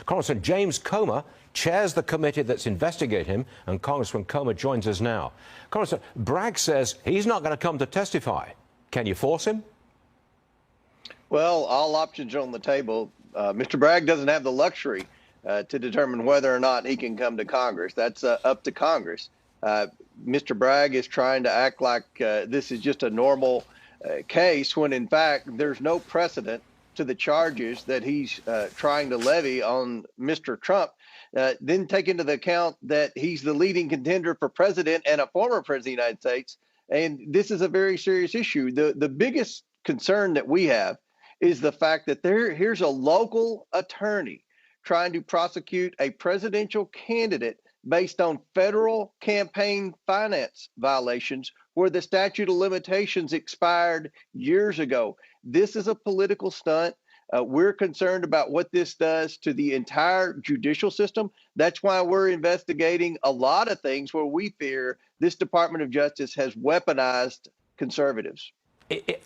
Congressman James Comer chairs the committee that's investigating him, and Congressman Comer joins us now. Congressman, Bragg says he's not going to come to testify. Can you force him? Well, all options are on the table. Mr. Bragg doesn't have the luxury to determine whether or not he can come to Congress. That's up to Congress. Mr. Bragg is trying to act like this is just a normal case when, in fact, there's no precedent to the charges that he's trying to levy on Mr. Trump. Then take into the account that he's the leading contender for president and a former president of the United States. And this is a very serious issue. The biggest concern that we have is the fact that here's a local attorney trying to prosecute a presidential candidate based on federal campaign finance violations where the statute of limitations expired years ago. This is a political stunt. We're concerned about what this does to the entire judicial system. That's why we're investigating a lot of things where we fear this Department of Justice has weaponized conservatives.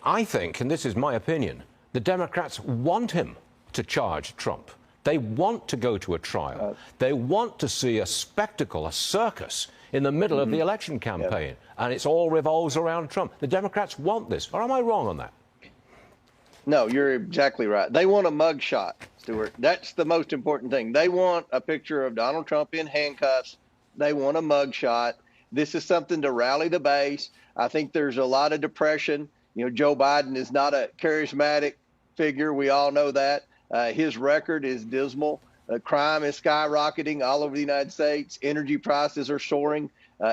I think, and this is my opinion, the Democrats want him to charge Trump. They want to go to a trial. They want to see a spectacle, a circus in the middle of the election campaign. And it's all revolves around Trump. The Democrats want this. Or am I wrong on that? No, you're exactly right. They want a mugshot, Stuart. That's the most important thing. They want a picture of Donald Trump in handcuffs. They want a mugshot. This is something to rally the base. I think there's a lot of depression. You know, Joe Biden is not a charismatic figure. We all know that. His record is dismal. Crime is skyrocketing all over the United States. Energy prices are soaring.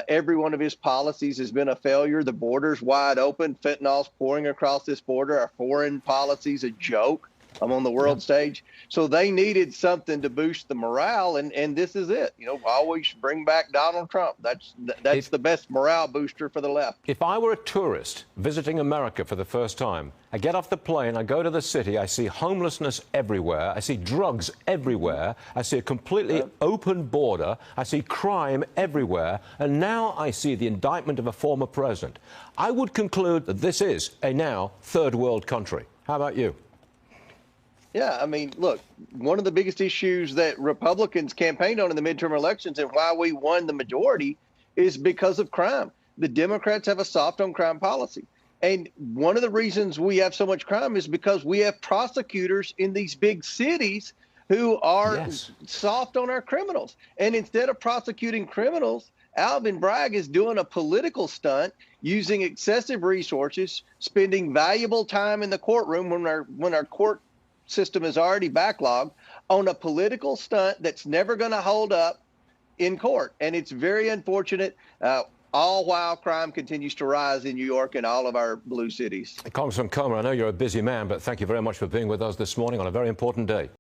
Every one of his policies has been a failure. The border's wide open. Fentanyl's pouring across this border. Our foreign policy's a joke. I'm on the world stage. So they needed something to boost the morale, and this is it. You know, always bring back Donald Trump. That's the best morale booster for the left. If I were a tourist visiting America for the first time, I get off the plane, I go to the city, I see homelessness everywhere, I see drugs everywhere, I see a completely open border, I see crime everywhere, and now I see the indictment of a former president. I would conclude that this is a now third world country. How about you? Yeah, I mean, look, one of the biggest issues that Republicans campaigned on in the midterm elections and why we won the majority is because of crime. The Democrats have a soft on crime policy. And one of the reasons we have so much crime is because we have prosecutors in these big cities who are soft on our criminals. And instead of prosecuting criminals, Alvin Bragg is doing a political stunt, using excessive resources, spending valuable time in the courtroom when our court system is already backlogged on a political stunt that's never going to hold up in court. And it's very unfortunate, all while crime continues to rise in New York and all of our blue cities. Congressman Comer, I know you're a busy man, but thank you very much for being with us this morning on a very important day.